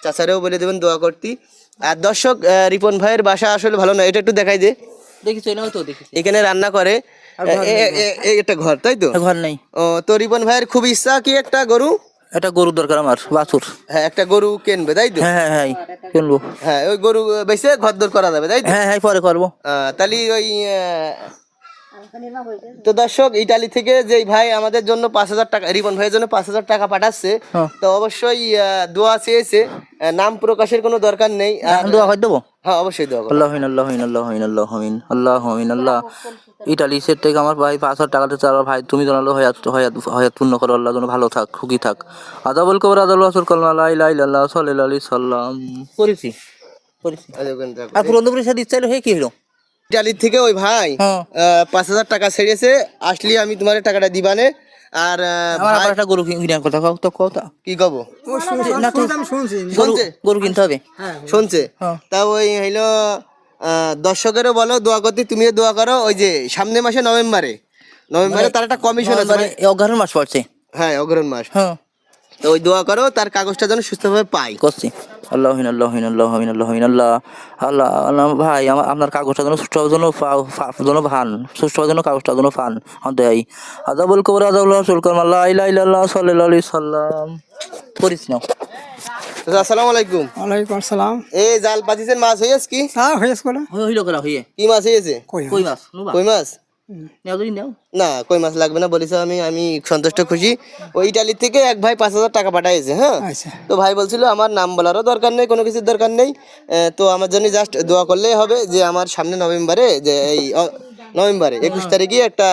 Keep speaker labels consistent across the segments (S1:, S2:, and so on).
S1: চাচারেও বলে দেবেন দোয়া করতে। আর দর্শক রিপন ভাইয়ের বাসা আসলে ভালো না, এটা একটু দেখাই দে।
S2: দেখিস না তো দেখিস
S1: এখানে রান্না করে একটা ঘর, তাই তো?
S2: ঘর নেই।
S1: ও তো রিপন ভাইয়ের খুব ইচ্ছা কি একটা গরু,
S2: একটা গরুর দরকার আমার, বাছুর।
S1: হ্যাঁ একটা গরু কিনবে, তাই তো?
S2: হ্যাঁ হ্যাঁ হ্যাঁ কিনবো।
S1: হ্যাঁ ওই গরু বেচে ঘরদোর করা যাবে, তাই তো?
S2: হ্যাঁ হ্যাঁ পরে করবো।
S1: তাহলে ওই তো দর্শক ইতালি থেকে যেই ভাই আমাদের জন্য 5,000 টাকা, রিপন ভাইয়ের জন্য 5,000 টাকা পাঠাচ্ছে,
S2: হ্যাঁ।
S1: তো অবশ্যই দোয়া চেয়েছে, নাম প্রকাশের কোনো দরকার নেই। আর
S2: দোয়া করে দেবো।
S1: হ্যাঁ অবশ্যই দোয়া করো।
S2: আল্লাহ আল্লাহ আল্লাহ আল্লাহ আল্লাহ। ইটালি সেট থেকে আমার ভাই 5,000 টাকা দিচ্ছে। আর ভাই তুমি জানালো হয়াত পূর্ণ করো, আল্লাহ যেন ভালো থাক, সুখী থাক। আদাবুল কবর আদাল রাসূল কাল্লা লা ইলাহা ইল্লাল্লাহ সাল্লাল্লাহু আলাইহি সাল্লাম। করেছি। আর পুরন্দপুরের সাথে ইচ্ছা হলো, হে কি হলো?
S1: ইটালি থেকে ওই ভাই
S2: হ্যাঁ।
S1: 5,000 টাকা ছেড়েছে, আসলে আমি তোমার টাকাটা দিবানে। আর
S2: আমার আবার একটা গরু কিনার কথা কথা
S1: কি কব
S2: গরু কিনতে হবে।
S1: শুনছে,
S2: হ্যাঁ।
S1: তা ওই হইলো দর্শকেরও বলো দোয়া করতে, তুমিও দোয়া করো। ওই যে সামনে মাসে নভেম্বরে তার একটা কমিশন আছে, মানে
S2: 11 মাস পড়ছে।
S1: হ্যাঁ অগ্রহণ মাস,
S2: হ্যাঁ
S1: তো ওই দোয়া করো তার কাগজটা যেন সুস্থভাবে পাই।
S2: করছি। আল্লাহ আল্লাহ আল্লাহ আল্লাহ আল্লাহ আল্লাহ আল্লাহ। ভাই আপনার কাগজটা যেন সুষ্ঠুভাবে যেন পান, সুষ্ঠুভাবে যেন কাগজটা যেন পান। দেয় আদাবুল কবর আদাবুল রাসূল কাল্লা লা ইলাহা ইল্লাল্লাহ সাল্লাল্লাহু আলাইহি সাল্লাম। করিস না।
S1: আসসালামু আলাইকুম।
S3: ওয়ালাইকুম আসসালাম।
S1: এই জাল পাতিছেন, মাছ হয়েছে কি?
S3: হ্যাঁ হয়েছে কোলা
S2: হইলো করা হইয়ে
S1: কি মাছ হয়েছে?
S2: কই মাছ নুবা
S1: কই মাছ?
S2: নাও দিন নাও।
S1: না কই মাছ লাগবে না বলেছে, আমি সন্তুষ্ট খুশি। ওই ইটালি থেকে এক ভাই 5,000 টাকা পাঠাইছে। হ্যাঁ
S3: আচ্ছা।
S1: তো ভাই বলছিল আমার নাম বলারও দরকার নেই, কোনো কিছুর দরকার নেই, তো আমার জন্য জাস্ট দোয়া করলেই হবে যে আমার সামনে নভেম্বরে, যে এই নভেম্বরে 21 তারিখে একটা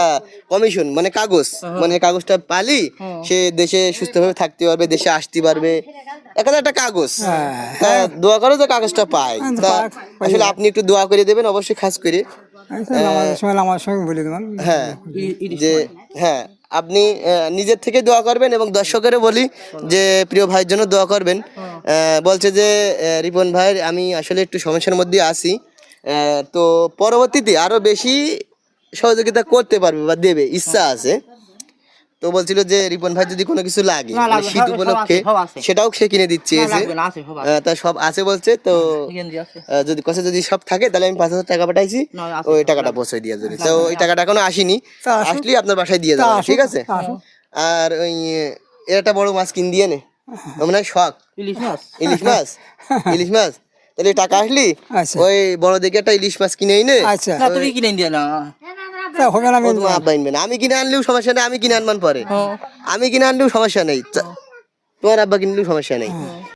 S1: কমিশন, মানে কাগজ, মানে কাগজটা পালি সে দেশে সুস্থভাবে থাকতে পারবে, দেশে আসতে পারবে, একটা কাগজ। তা দোয়া করো যে কাগজটা পায়। তা আসলে আপনি একটু দোয়া করে দেবেন অবশ্যই, খাস করে।
S3: আমার সঙ্গে বলে দেবেন।
S1: হ্যাঁ যে হ্যাঁ আপনি নিজের থেকে দোয়া করবেন, এবং দর্শকেরও বলি যে প্রিয় ভাইয়ের জন্য দোয়া করবেন। বলছে যে রিপন ভাই আমি আসলে একটু সমস্যার মধ্যে আছি, তো পরবর্তীতে আরো বেশি সহযোগিতা করতে পারবে বা দেবে, ইচ্ছা আছে। তো বলছিল যে রিপন ভাই যদি কোনো কিছু লাগে মানে শীত উপলক্ষে সেটাও সে কিনে দিচ্ছে, তা সব আছে বলছে। তো যদি সব থাকে তাহলে আমি 5,000 টাকা পাঠাইছি, ওই টাকাটা পৌঁছে দিয়ে যাবে। তো ওই টাকাটা এখনো আসেনি, আসলে আপনার বাসায় দিয়ে যাবে, ঠিক আছে? আর ওই একটা বড় মাছ কিন দিয়ে নে, মনে হয় শখ ইলিশ মাছ ইলিশ মাছ। তাহলে টাকা আসলি ওই বড় দেখে একটা ইলিশ মাছ কিনে এনে।
S3: আচ্ছা
S2: তুমি কিনে দিয়ে না
S3: হবে না।
S1: আমি কিনে আনলেও সমস্যা নেই, আমি কিনে আনবার পরে আমি কিনে আনলেও সমস্যা নেই, তোমার আব্বা কিনলেও সমস্যা নেই।